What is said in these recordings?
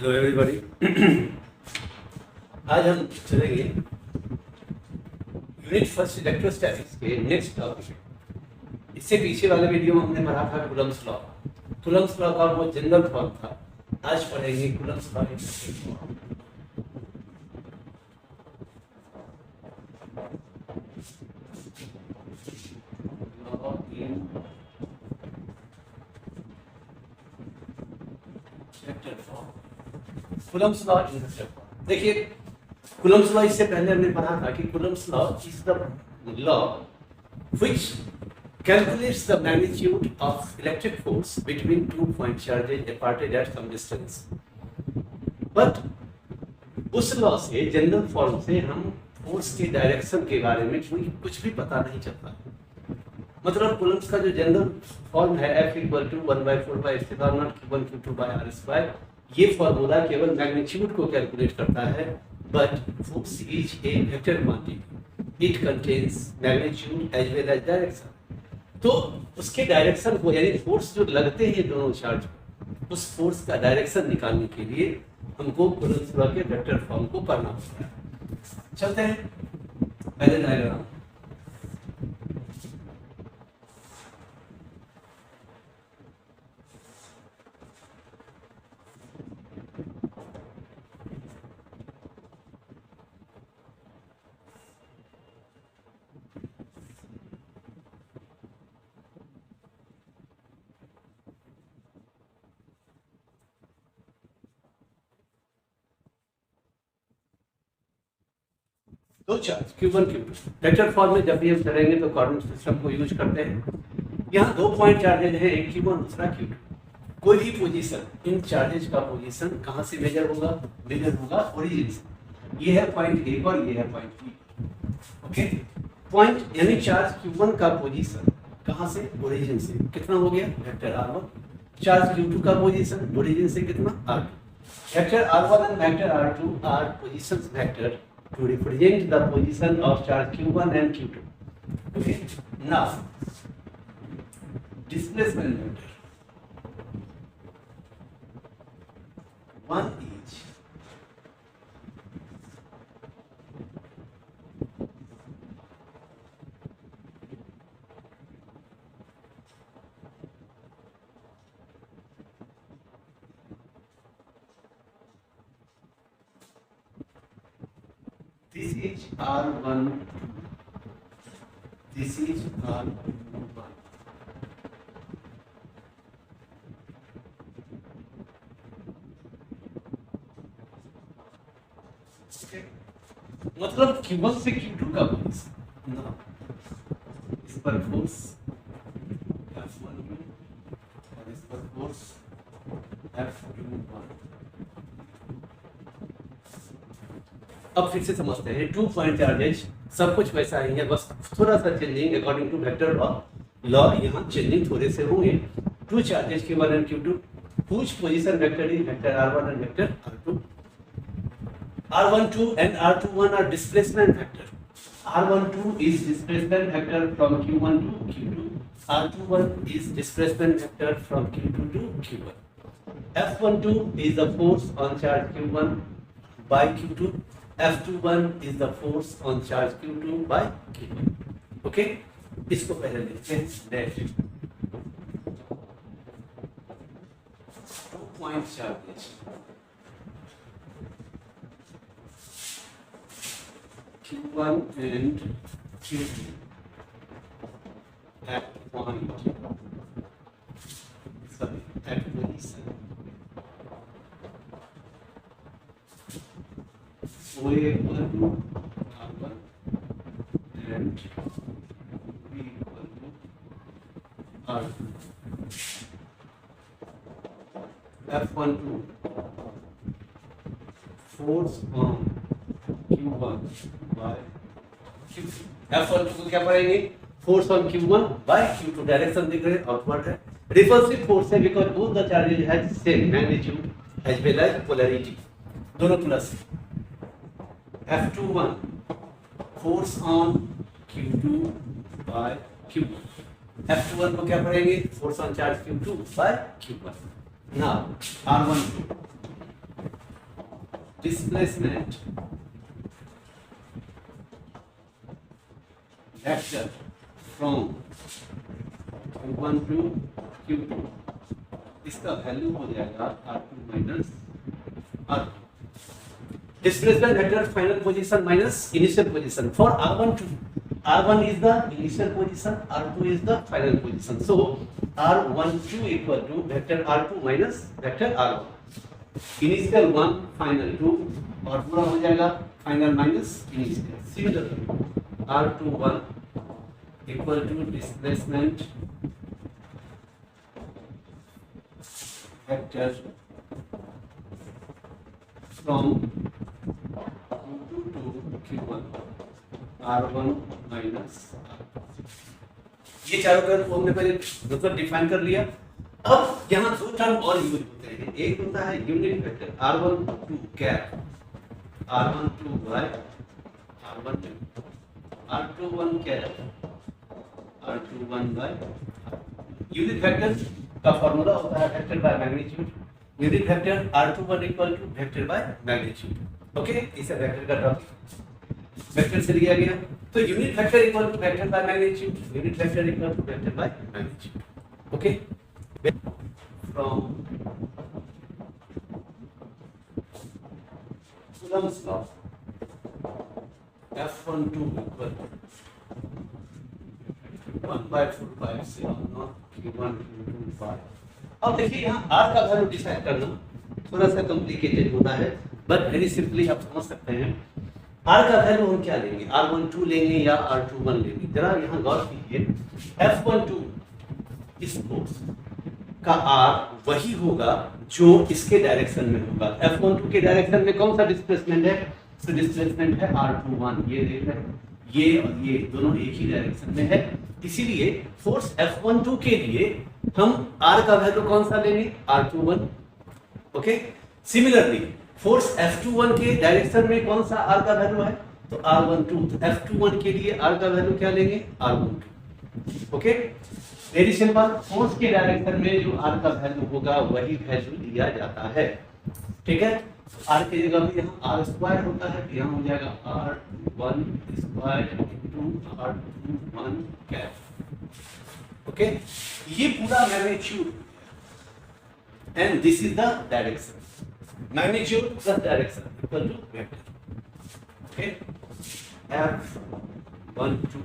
Hello everybody. आज हम चलेंगे यूनिट फर्स्ट इलेक्ट्रोस्टैटिक्स के नेक्स्ट टॉपिक। इससे पीछे वाले वीडियो में हमने पढ़ा था कूलम्ब्स लॉ। कूलम्ब्स लॉ का वो जनरल फॉर्म था। आज पढ़ेंगे कूलम्ब्स लॉ के कूलम्ब्स लॉ इन स्टेप। देखिए, कूलम्ब्स लॉ इससे पहले हमने पढ़ा था कि Coulomb's law is the law which calculates the magnitude of electric force between two point charges departed at some distance. But उस लॉ से, जनरल फॉर्म से, हम फोर्स के डायरेक्शन के बारे में कुछ भी पता नहीं चलता। मतलब कूलम्ब्स का जो जनरल फॉर्म है F = 1/4 Q1 Q2 r square, ये फॉर्मूला केवल मैग्नीट्यूड को कैलकुलेट करता है। But force is a vector quantity, it contains magnitude as well as direction. तो उसके डायरेक्शन को, यानी फोर्स जो लगते हैं दोनों चार्ज, उस फोर्स का डायरेक्शन निकालने के लिए हमको कूलम्ब्स लॉ के वेक्टर फॉर्म को पढ़ना होता है। चलते हैं पहले डायग्राम। दो charge Q1 Q2 vector form में जब भी हम करेंगे तो कोऑर्डिनेट सिस्टम को यूज करते हैं। यहाँ 2 पॉइंट चार्जेज हैं, एक Q1 दूसरा Q2। कोई भी पोजीशन, इन चार्जेज का पोजीशन कहाँ से मेजर होगा? मेजर होगा ओरिजिन से। ये है पॉइंट A और ये है पॉइंट B। ओके, पॉइंट यानी चार्ज Q1 का पोजीशन कहाँ से? ओरिजिन से। कितना हो गया? Vector R1। चार्ज Q2 का पोजीशन ओरिजिन से कितना? R2। Vector R1 and vector R2 are positions vector to represent the position of charge Q1 and Q2. Okay. Now, displacement vector. One each. This is R1, this is R1. Okay. मतलब Q1 से Q2 का position ना, इस पर force F1 में और इस पर फोर्स F2। अब फिर से समझते हैं। 2 पॉइंट चार्जेज, सब कुछ वैसा ही है, बस थोड़ा सा changing according to vector law यहाँ चेंजिंग थोड़े से होंगे। 2 charges Q1 and Q2 whose position vector is vector R1 and vector R2. R12 and R21 are displacement vector. R12 is displacement vector from Q1 to Q2. R21 is displacement vector from Q2 to Q1. F12 is the force on charge Q1 by Q2. F21 is the force on charge Q2 by Q1. Okay? इसको पहले लिखते हैं date. 2 point charges Q1 and Q2 at point, sorry, at position O equal to R1 and B equal to R2. F12 force on Q1 by Q2. F12 को क्या पढ़ेंगे? Force on Q1 by Q2। Direction दिख रहे हैं, outward है। Repulsive force है because both the charges has same magnitude as well as polarity, दोनों plus. F21 force on Q2 by Q1. F21 को क्या पढ़ेंगे? Force on charge Q2 by Q1। Now R12 displacement vector from Q1 to Q2, इसका value हो जाएगा R2 minus R2. Displacement vector final position minus initial position for R1 to R1 is the initial position, R2 is the final position. So R12 equal to vector R2 minus vector R1. Initial 1 final 2 और पूरा हो जाएगा final minus initial. Similarly R21 equal to displacement vector from Q2 to Q1 R1 minus R2. ये चारों term को हमने पहले मतलब डिफाइन कर लिया. अब यहाँ दो टर्म और यूज होते हैं. एक होता है unit vector R12 cap R12 by R12 R21 cap R21 by unit vector का फॉर्मूला होता है vector by magnitude. Unit vector R21 equal to vector by magnitude. Okay, इसे वेक्टर का टॉपिक वेक्टर से लिया गया. तो unit vector equal to vector by magnitude, unit vector equal to vector by magnitude. Okay, from Coulomb's law F12 equal to 1 by 4 pi epsilon naught Q1 Q2 pi. अब देखिए यहाँ R का value decide करना थोड़ा सा complicated होता है, but very simply आप समझ सकते हैं. R का वैल्यू हम क्या लेंगे, R12 लेंगे या R21 लेंगे. जरा यहाँ गौर कीजिए, F12 इस फोर्स का R वही होगा जो इसके डायरेक्शन में होगा. F12 के डायरेक्शन में कौन सा डिस्प्लेसमेंट है, तो डिस्प्लेसमेंट है R21. ये देख रहे हैं, ये और ये दोनों एक ही डायरेक्शन में है. इसीलिए फोर्स F12 के लिए हम R का वैल्यू कौन सा लेंगे, R21. Okay, similarly force F21 के डायरेक्शन में कौन सा R का वैल्यू है, तो R12. तो F21 के लिए R का वैल्यू क्या लेंगे, R12. Okay, very simple. Force के डायरेक्शन में जो R का वैल्यू होगा वही वैल्यू लिया जाता है. ठीक है, R की जगह पे यहाँ R स्क्वायर होता है, तो यहाँ हो जाएगा R1 square into R21 cap. Okay, ये पूरा magnitude and this is the direction. Magnitude plus direction equal to vector. Okay, F12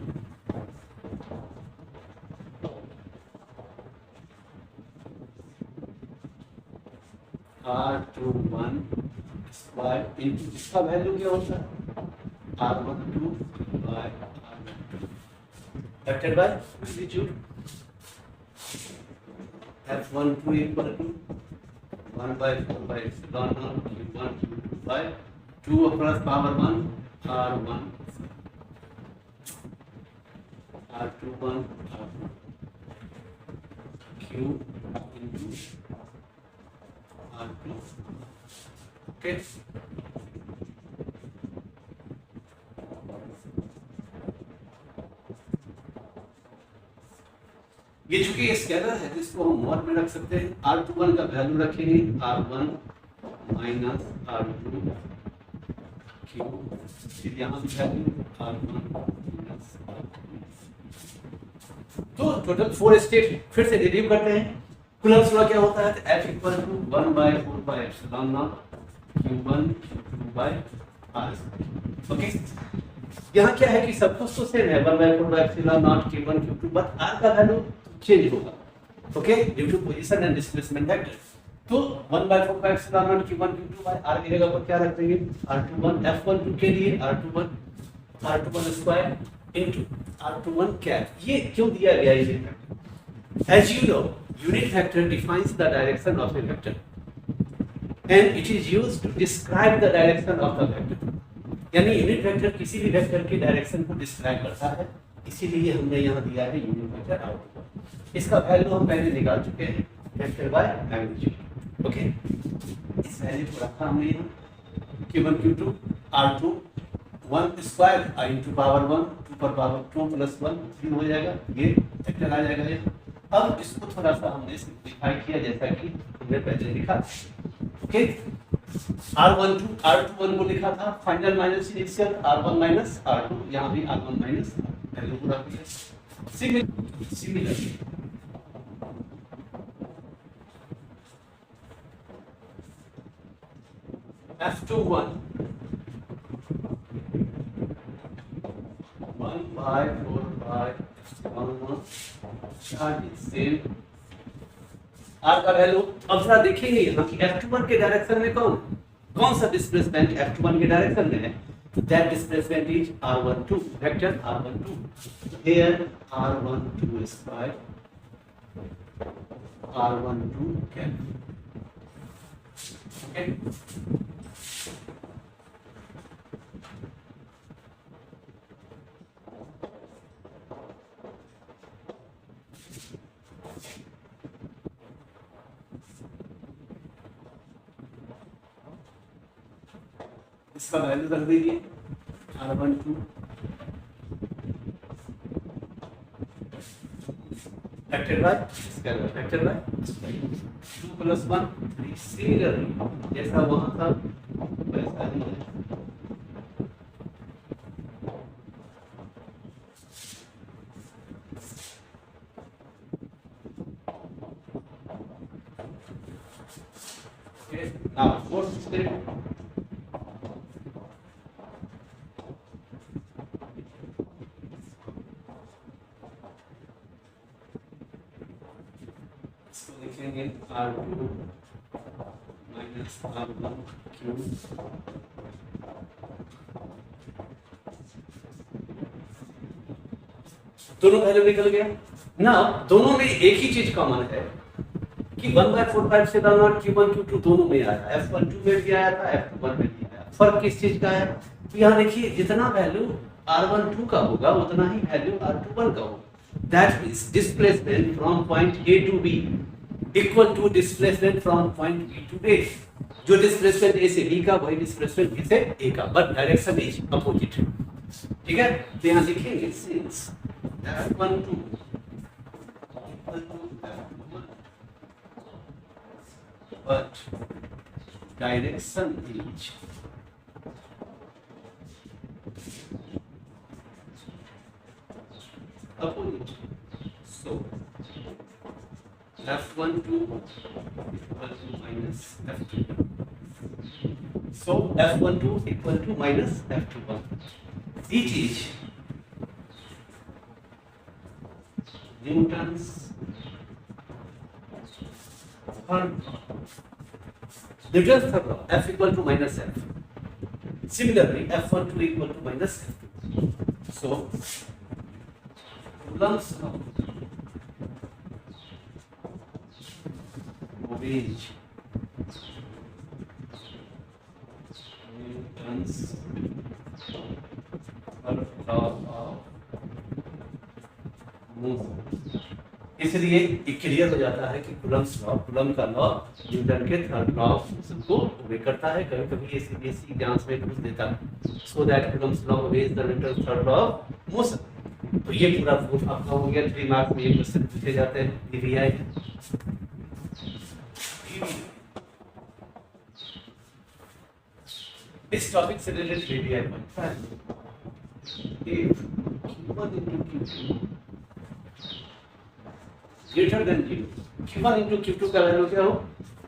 R21 square into इसका वैल्यू क्या होता है, R12 by R12 vector by magnitude. F12 equal to 1 by 4 by epsilon naught Q1 Q2 by 2 plus power 1 R1 R21 R2 Q into R2. Okay. ये चूंकि scalar है तो इसको हम मॉड में रख सकते हैं. R21 का वैल्यू रखेंगे R1 माइनस R2 Q, फिर यहाँ भी वैल्यू R1 माइनस R2. तो टोटल 4 स्टेट फिर से रिड्यूस करते हैं. कूलम्ब्स लॉ क्या होता है, तो F equal to 1 by 4 by epsilon naught Q1 Q2 by R. Okay, यहाँ क्या है कि सब कुछ तो सेम है, 1 by 4 by epsilon naught Q1 Q2, but R का वैल्यू चेंज होगा. Okay, due to position and displacement vector. तो 1 by 4 by epsilon naught Q1 Q2 by R की जगह पर क्या रख देंगे, R21. F12 के लिए R21 square into R21 cap. ये क्यों दिया गया है ये? As you know, unit vector defines the direction of a vector and it is used to describe the direction of the vector. यानी यूनिट वेक्टर किसी भी वेक्टर की डायरेक्शन को डिस्क्राइब करता है, इसीलिए हमने यहाँ दिया है यूनिट वेक्टर आउटपुट. इसका वैल्यू हम पहले निकाल चुके हैं, वेक्टर बाय मैग्नीट्यूड. ओके, इस वैल्यू को रखा हमने यहाँ Q1 Q2 R2 1 square into power 1 2 पर पावर 2 प्लस 1 3 हो जाएगा. ये वेक्टर आ जाएगा ये. अब इसको थोड़ा सा हमने सिंपलीफाई किया जैसा कि हमने पहले लिखा. ओके, R12 R21 को लिखा था final minus initial, R1 minus R2, यहाँ भी R1 माइनस वैल्यू पूरा किया। Similar F21 1 by 4 by 1 charge same R का वैल्यू। अब जरा देखेंगे यहाँ कि F21 के डायरेक्शन में कौन सा डिस्प्लेसमेंट F21 के डायरेक्शन में है, तो that displacement is R12 vector R12। here R12 is by R12 can okay। इसका वैल्यू रख दीजिए R12 factored by इसका factored by 2 plus 1 3 similarly जैसा वहां था वैसा ही है। Okay, now fourth step लिखेंगे R2 माइनस R1 क्यूब दोनों वैल्यू निकल गया ना। दोनों में एक ही चीज कॉमन है कि 1/4 से नॉट Q1 Q2 दोनों में आया, F12 में भी आया था, F21 में भी आया। फर्क किस चीज का है, तो यहाँ देखिए जितना वैल्यू R12 का होगा उतना ही वैल्यू R21 का होगा। That means displacement from point A to B equal to displacement from point B to A। जो डिस्प्लेसमेंट A से B का वही डिस्प्लेसमेंट B से A का, बट डायरेक्शन इज अपोजिट। ठीक है, तो यहाँ लिखेंगे since F12 equal to F21 but direction is opposite, so F12 equal to minus F21, so F12 equal to minus F21। It is Newton's third law, F equal to minus F। Similarly, F12 equal to minus F2, so Coulomb's law obeys Newton's third law of motion। इसलिए ये clear हो जाता है कि Coulomb's law, coulomb का law Newton के third law of motion को ओबे करता है। कभी कभी एससीबीएसई एग्जाम्स में पूछ देता है, so that Coulomb's law obeys the Newton third law of motion. तो ये पूरा प्रूफ आपका हो गया। 3 मार्क्स में ये क्वेश्चन पूछे जाते हैं। डीवीआई इस टॉपिक से रिलेटेड डीवीआई बनता है। if q1 into q2 greater than 0, q1 into q2 का वैल्यू क्या हो,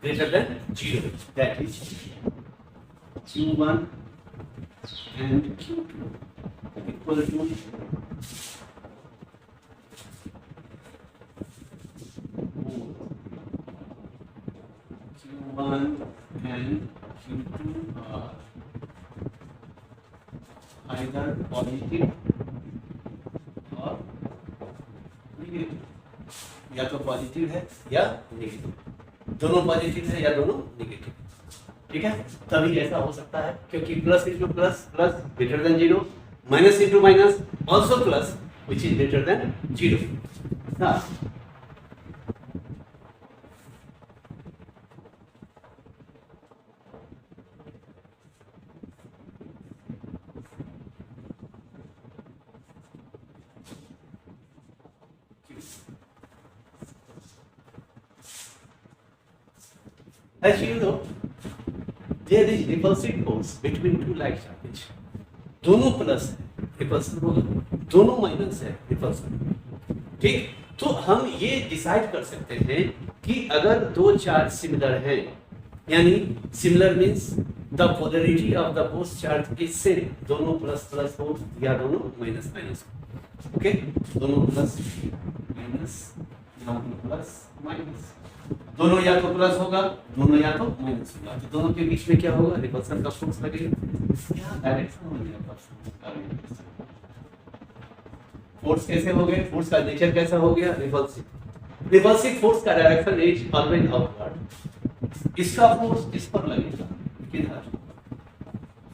greater than 0, that is q1 and q2 equal to q1 and q2 are either positive or negative, या तो positive है या नेगेटिव, दोनों पॉजिटिव है या दोनों नेगेटिव। ठीक है, तभी ऐसा हो सकता है क्योंकि plus into plus plus greater than 0, minus into minus also plus which is greater than 0 ना। As you know, there is repulsive force between two like charges, दोनों प्लस है रिपल्सन होगा, दोनों माइनस है रिपल्सन। ठीक, तो हम ये डिसाइड कर सकते हैं कि अगर दो चार्ज सिमिलर हैं, यानी similar means the polarity of the both charge is same, दोनों प्लस प्लस हो या दोनों माइनस माइनस हो। ओके, दोनों प्लस माइनस या प्लस माइनस, दोनों या तो प्लस होगा, दोनों या तो माइनस होगा, तो दोनों के बीच में क्या होगा, रिपल्सन का फोर्स लगेगा। क्या डायरेक्शन हो गया, फोर्स कैसे हो गए, फोर्स का नेचर कैसा हो गया, रिपल्सिव। रिपल्सिव फोर्स का डायरेक्शन इज ऑलवेज आउटवर्ड। इसका फोर्स इस पर लगेगा, किधर,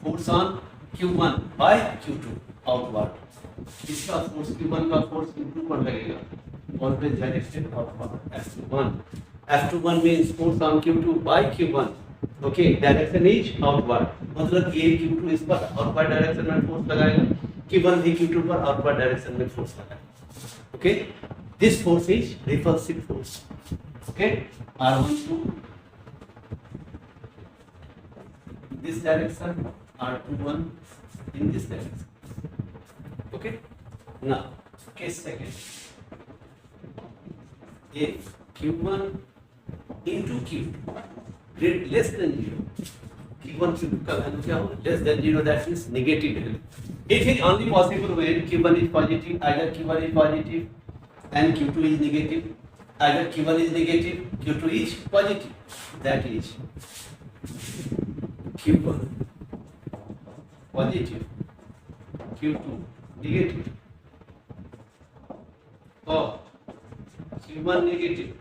force on Q1 by Q2 outward. इसका फोर्स Q1 का फोर्स Q2 पर लगेगा, always directed outward. F21 means force on Q2 by Q1. Okay, direction is outward. मतलब ये Q2 इस पर outward direction में force लगाएगा, Q1 भी Q2 पर outward direction में force लगाएगा। Okay, this force is repulsive force. Okay, R12 in this direction, R21 in this direction. Okay, now case second, if Q1 into Q2 less than 0, Q1 Q2 का value क्या होगा, less than 0, that means negative value. It is only possible when Q1 is positive, either Q1 is positive and Q2 is negative, either Q1 is negative, Q2 is positive, that is Q1 positive, Q2 negative, or Q1 negative,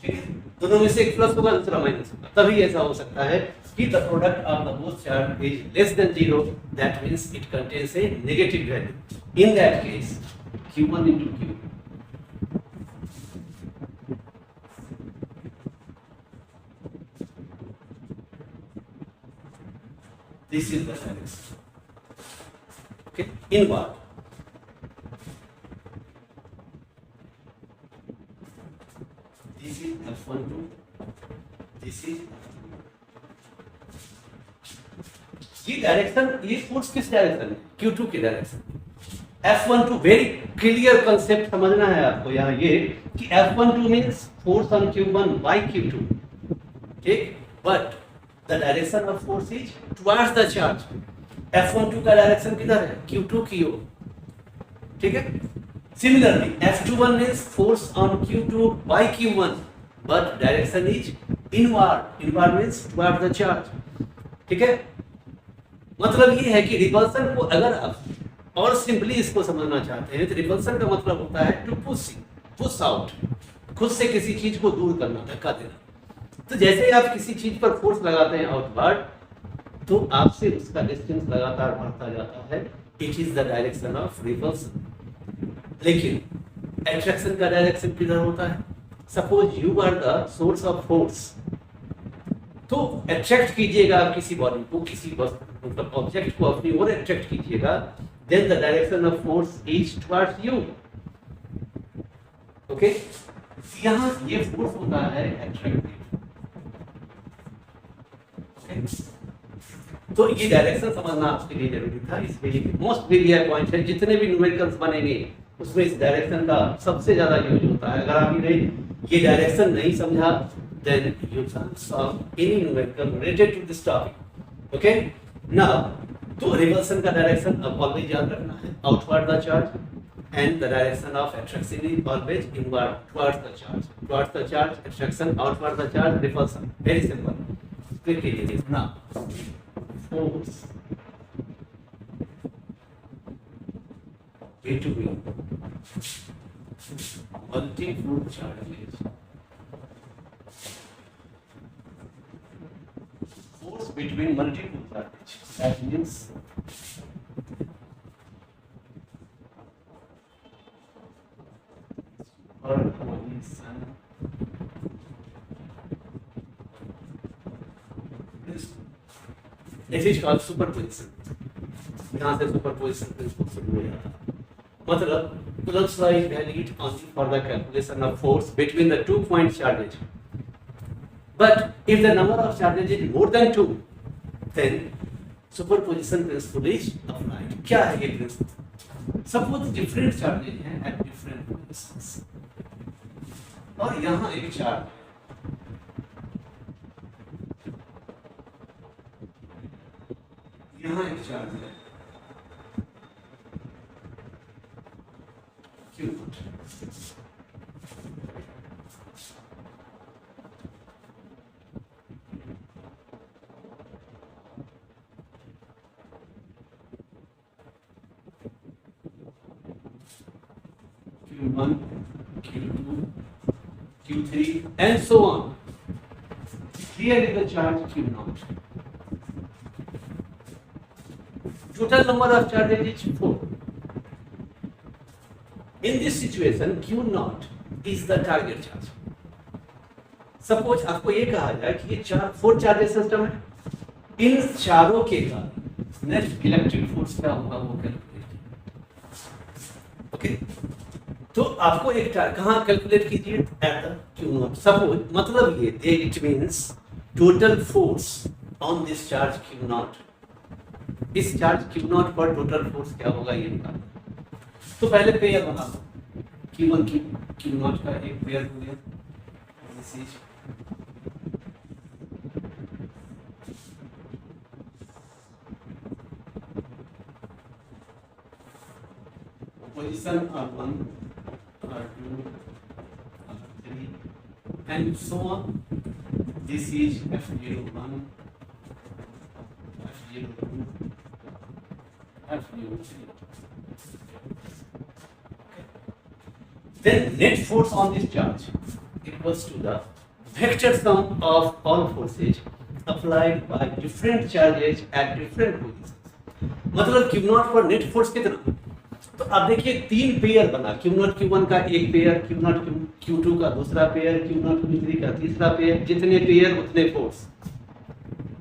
ठीक है, दोनों में से एक plus होगा, दूसरा minus होगा, तभी ऐसा हो सकता है कि the product of the both charge is less than 0, that means it contains A negative value. In that case Q1 into Q, this is the direction, okay, inward। This is F12, this is ये direction, ये force किस direction है, Q2 की direction. F12 very clear concept समझना है आपको यहाँ ये कि F12 means force on Q1 by Q2, ठीक, but the direction of force is towards the charge. F12 का डायरेक्शन किधर है, Q2 की ओर, ठीक है। Similarly, F21 means force on Q2 by Q1, but direction is inward. Inward means toward the charge. ठीक है, मतलब ये है कि रिपल्सन को अगर आप और सिंपली इसको समझना चाहते हैं तो रिपल्सन का मतलब होता है टू पुश आउट, खुद से किसी चीज को दूर करना, धक्का देना। तो जैसे ही आप किसी चीज पर फोर्स लगाते हैं आउटवर्ड, तो आपसे उसका डिस्टेंस लगातार बढ़ता जाता है। It is the direction of repulsion. लेकिन एट्रैक्शन का डायरेक्शन किधर होता है, suppose you are the source of force, तो अट्रैक्ट कीजिएगा आप किसी बॉडी को, किसी मतलब ऑब्जेक्ट को अपनी ओर अट्रैक्ट कीजिएगा, then the direction of force is towards you. Okay, यहां ये फोर्स होता है अट्रैक्टिव। तो ये डायरेक्शन समझना आपके लिए जरूरी था, इसलिए मोस्ट प्रीवियस पॉइंट है, जितने भी न्यूमेरिकल्स बनेंगे उसमें इस डायरेक्शन का सबसे ज्यादा यूज होता है। अगर आपने ये डायरेक्शन नहीं समझा, then you can't solve any numerical related to this topic. Okay? Now, तो रिपल्सन का डायरेक्शन अब ऑलवेज याद रखना है, outward the charge, and the direction of attraction is always inward towards the charge. Towards the charge, attraction, outward the charge, repulsion. Very simple. Quickly it is. Now, force between multiple charges. Force between multiple charges. That means superposition. This is called superposition. यहाँ से superposition principal शुरू हो जाता है। मतलब Coulomb's law is valid only for the calculation of force between the 2 point charges. But if the number of charges is more than 2, then superposition principle is applied. क्या है ये principle? Suppose different charges हैं at different positions. और यहाँ एक charge है, यहाँ एक चार्ज है Q. Q1, Q2, Q3, and so on. Here is the charge Q0. Total number of charges is 4. In this situation, Q0 is the target charge. Suppose आपको ये कहा जाए कि ये 4 चार्जेस सिस्टम है, इन चारों के कारण नेट इलेक्ट्रिक फोर्स क्या होगा वो कैलकुलेट। ओके, तो आपको एक कहाँ कैलकुलेट कीजिए, एट द Q0। सपोज मतलब ये it means total force on this charge Q0, इस चार्ज Q0 पर टोटल फोर्स क्या होगा ये निकालना। तो पहले पेयर बना लो, Q1 Q0 का एक पेयर हो गया, position R1, R2, R3 and so on. This is F01, F02, F03. Then net force on this charge equals to the vector sum of all forces applied by different charges at different positions. मतलब Q0 पर net force कितना? तो आप देखिए 3 pair बना, Q0 Q1 का एक pair, Q0 Q2 का दूसरा पेयर, Q0 Q3 का तीसरा पेयर, जितने पेयर उतने फोर्स।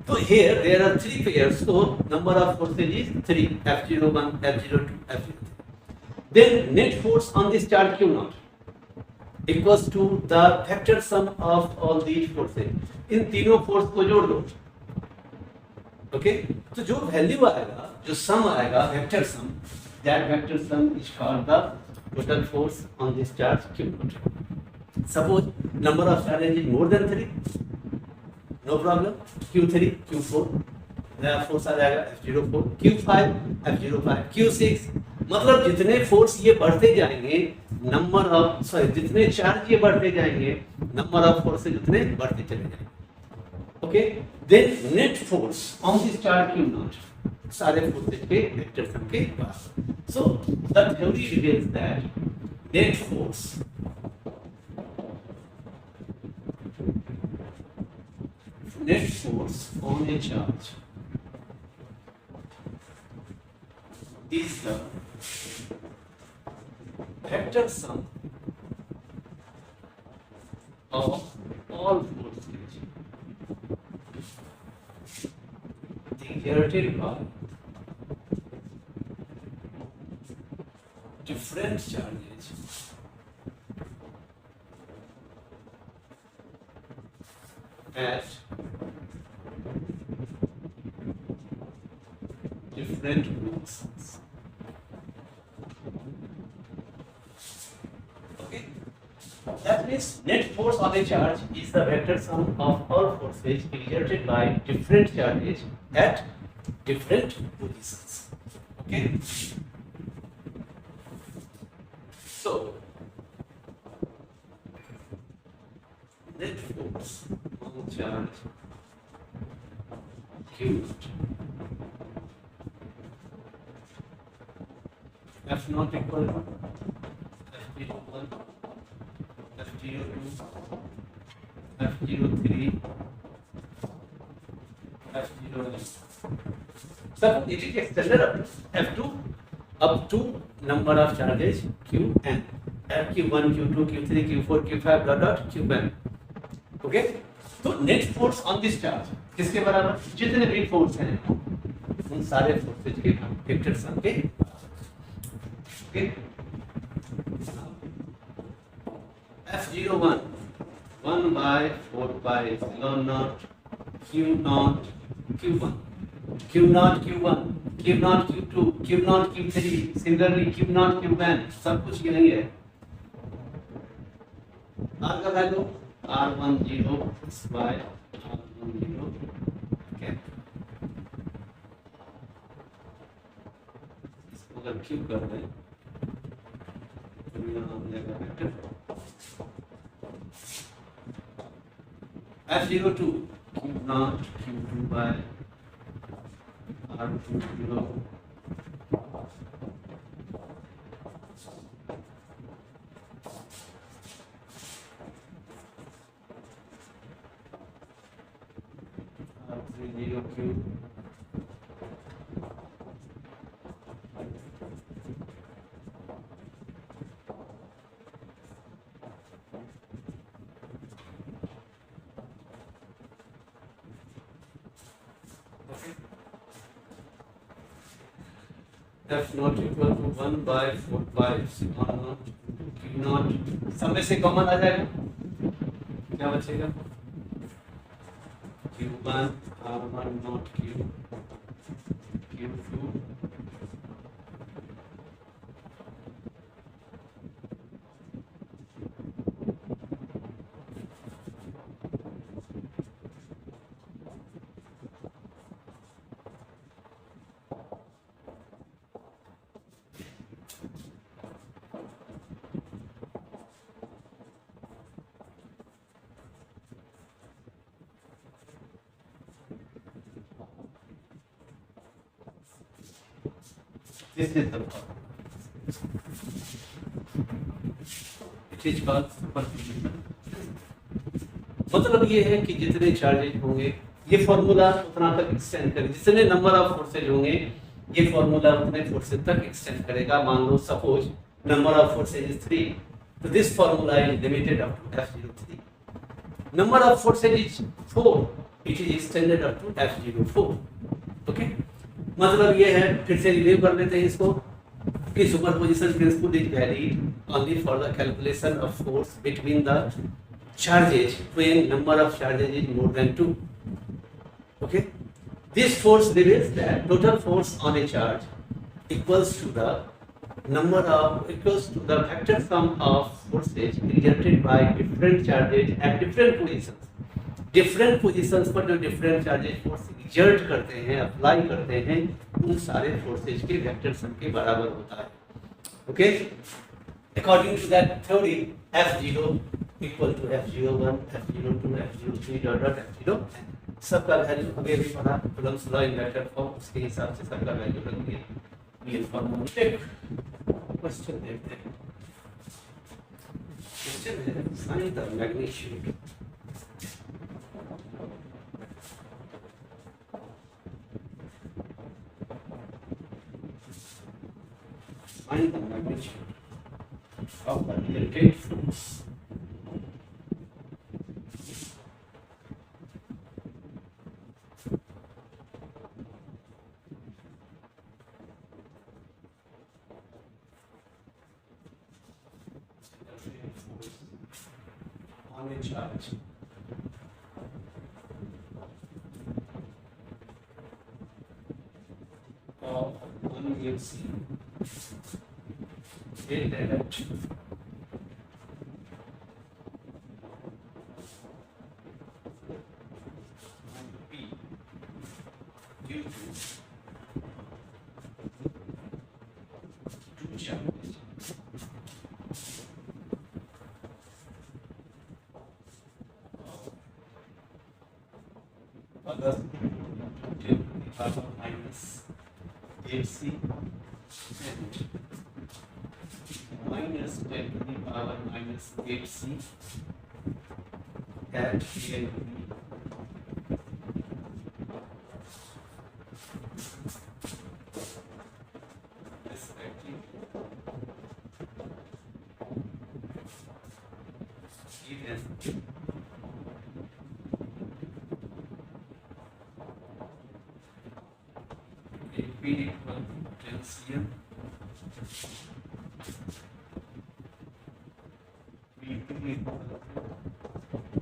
तो here there are 3 pairs, so number of forces is 3, F01, F02, F03. Then net force on this charge Q0 equals to the vector sum of all these forces. इन तीनों force को जोड़ दो, okay. तो जो value आएगा, जो सम आएगा, vector sum, that vector sum is called the total force on this charge Q0. Suppose number of charges is more than 3, no problem, Q3, Q4, नया फोर्स आ जाएगा F04, Q5, F05, Q6। मतलब जितने force ये बढ़ते जाएंगे, जितने charge ये बढ़ते जाएंगे, नंबर ऑफ फोर्सेज उतने बढ़ते चले जाएंगे। Okay, then net force on this charge Q0 सारे फोर्सेज के वेक्टर सम के बराबर। So the theory reveals that net force on a charge is the vector sum of all forces exerted by different charges at different positions. Okay, that means net force on a charge is the vector sum of all forces exerted by different charges at different positions. Okay, so net force on charge Q0 F0 equal to F01, F02, F03, F09. So it is extended up to F2 number of charges Qn, Q1, Q2, Q3, Q4, Q5, dot Qn. Okay, तो net force on this charge किसके बराबर? जितने भी force हैं उन सारे forces के vector sum के। F01 1 by 4 pi epsilon naught q naught q1, q naught q1, q naught q2, q naught q3, similarly q naught qn, सब कुछ यही है। r का value r10 by r10 okay, इसको अगर q कर दें तो यहाँ आ जाएगा vector f02 q naught q2 by r20 r30 q f naught equal to 1 by 4 pi epsilon naught q naught, सब में से कॉमन आ जाएगा, क्या बचेगा q1 r1 naught q q2 This is the problem. It is called superposition. मतलब ये है कि जितने चार्जेज होंगे ये फॉर्मूला उतना तक एक्सटेंड करेगा, जितने नंबर ऑफ फोर्सेज होंगे ये फॉर्मूला उतने फोर्सेज तक एक्सटेंड करेगा। मान लो suppose number of forces is 3, तो this formula is limited up to f03. Number of forces is 4, it is extended up to f04. Okay, मतलब ये है, फिर से रिव्यू कर लेते हैं इसको कि superposition principle is valid only for the calculation of force between the charges when number of charges is more than 2. Okay, this force reveals that total force on a charge equals to the vector sum of forces exerted by different charges at different positions. Different positions पर जो different charges force exert करते हैं, apply करते हैं, उन सारे forces के vector sum के बराबर होता है. Okay, according to that theory, F0 equal to F01, F02, F03 dot dot F0. सबका वैल्यू अभी अभी पढ़ा, Coulomb's law in vector form, उसके हिसाब से सबका वैल्यू रख दिए. ये फॉर्मूला एक क्वेश्चन देखते हैं. क्वेश्चन है find the magnitude find the magnitude of the related force on a charge of 1 mc in direction P due to two charges. Other 10 to the power minus 8c and minus 10 to the power minus 8c at A and B respectively, given P equal to 10 cm, P equal to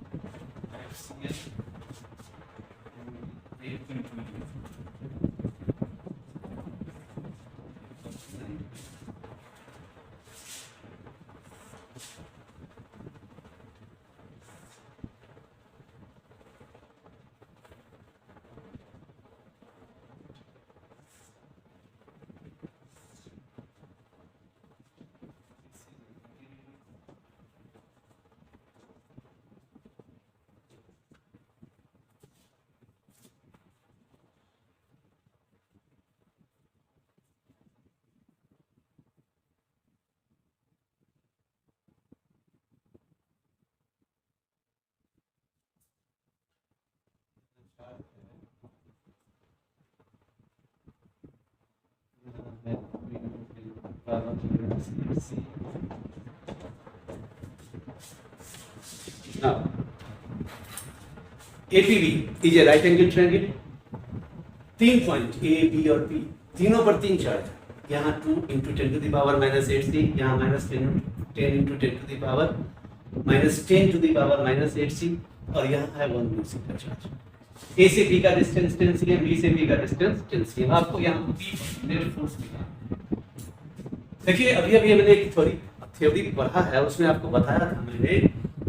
Now, APB is a right angle triangle. 3 point A B और P तीनों पर 3 charge है। यहाँ 2 into 10 to the power minus 8c, यहाँ minus 10 into 10 to the power minus 10 to the power minus 8c, और यहाँ है 1 Meucci का चार्ज। ए से बी का डिस्टेंस 10 cm, बी से बी का डिस्टेंस 10 cm। आपको यहाँ बी नेट फोर्स निकालना। देखिए अभी अभी मैंने एक थ्योरी पढ़ा है, उसमें आपको बताया था मैंने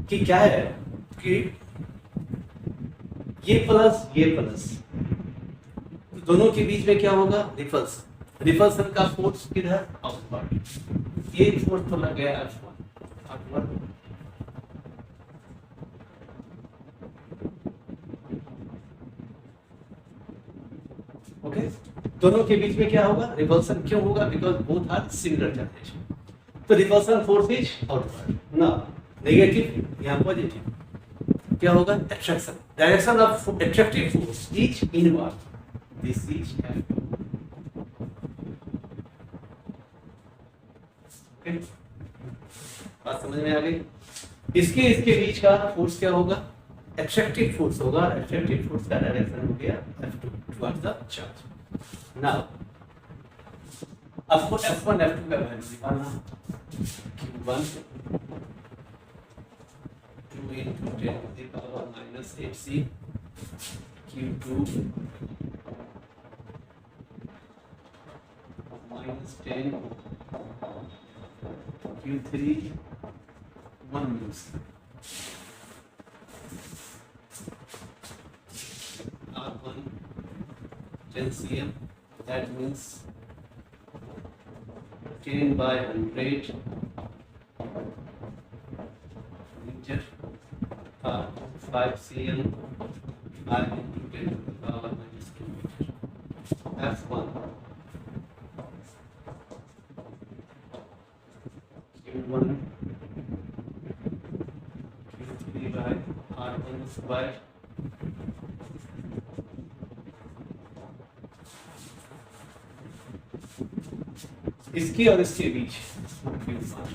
कि क्या है कि ये प्लस दोनों के बीच में क्या होगा, रिपल्सन। रिपल्सन का फोर्स किधर, आउटवर्ड। ये फोर्स तो लग गया F1 आउटवर्ड। ओके, दोनों के बीच में क्या होगा, रिपल्सन। क्यों होगा, because both are similar charges. तो रिपल्सन फोर्स इज आउटवर्ड। ना नेगेटिव या पॉजिटिव, क्या होगा, attraction. Direction of attractive force is inward. This is F2. Okay? बात समझ में आ गई। इसके बीच का फोर्स क्या होगा, एट्रैक्टिव फोर्स होगा। एट्रैक्टिव फोर्स का डायरेक्शन हो गया F2 towards the charge। Now आपको F1 F2 का वैल्यू निकालना। Q1 2 into 10 to the power minus 8c, Q2 minus 10, Q3 1 Meucci. R1 10 cm, that means 10 by 100 meter, 5 cm, 5 into 10 to the power minus 2 meter. F1 Q1 Q3 by R1 square इसकी और इसके बीच Q1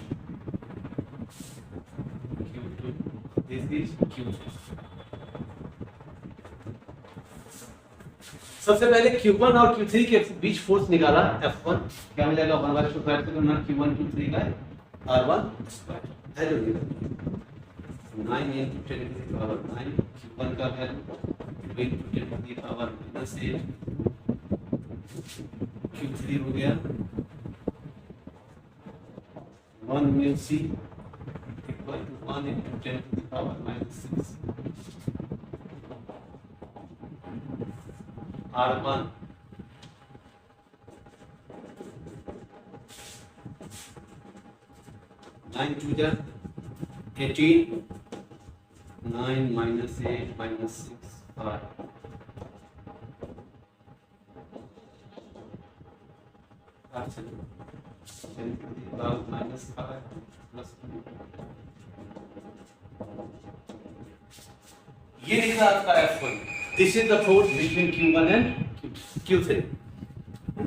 Q2 this is Q3। सबसे पहले Q1 और Q3 के बीच force निकाला F1, क्या मिलेगा, 1/2 से गुना Q1 Q3 का R1 square. Value 9 into 10 to the power 9, Q1 का value 2 into 10 to the power minus 8, Q3 हो गया 1 mu c equal to 1 into 10 to the power minus 6, R1 9 to the 18, 9 minus 8 minus 6 5,10 to the power minus 5 plus 2। ये निकला आपका F1। This is the force between Q1 and Q3।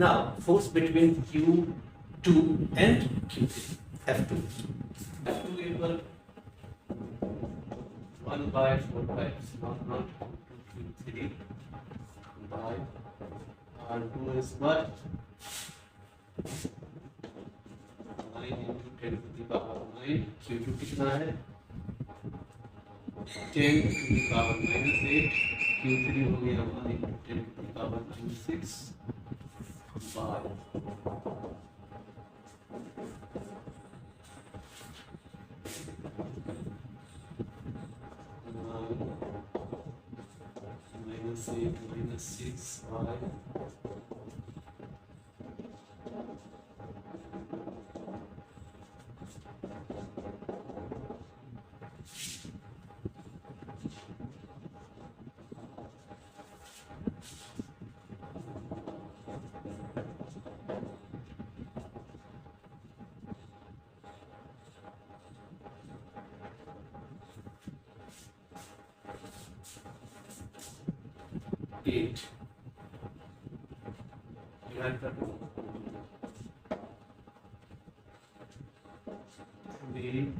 Now force between Q2 and Q3, F2 equal 1 by 4 pi epsilon naught to Q3 by R2 is what, 9 into 10 to the power 9। Q2 कितना है, 10 to the power -8, Q3 हो गया 1 into 10 to the power -6 by 8 -6 by 8 divide by 3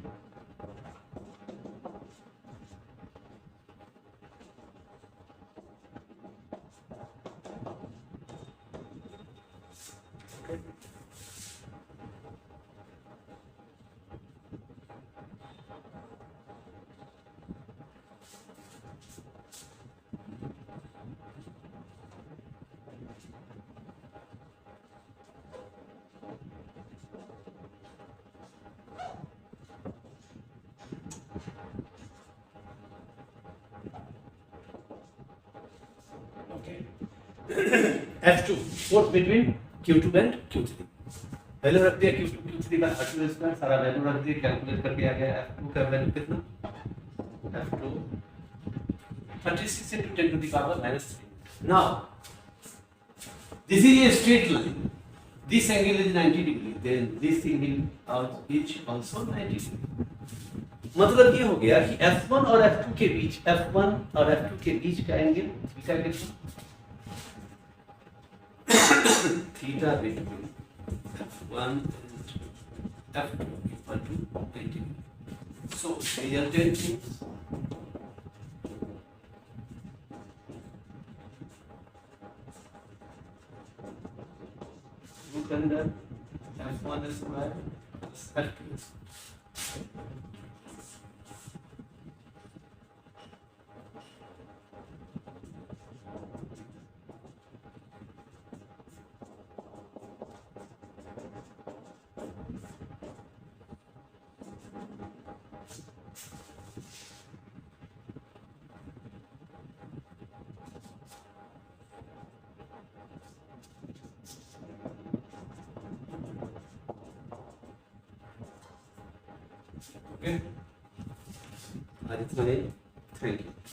okay. F2 force between Q2 and Q3 value रख दिया Q2 Q3 का R2 square सारा value रख दिया कैलकुलेट करके आ गया F2 का वैल्यू कितना F2 36 into 10 to the power -3 now this is a straight line this angle is 90 degree then this angle is also 90 degree मतलब ये हो गया कि F1 और F2 के बीच F1 और F2 के बीच का एंगल थीटा कितना theta between F1 and F2 equal to 90. So resultant is root under F1 square plus F2 square. Okay. Thank you.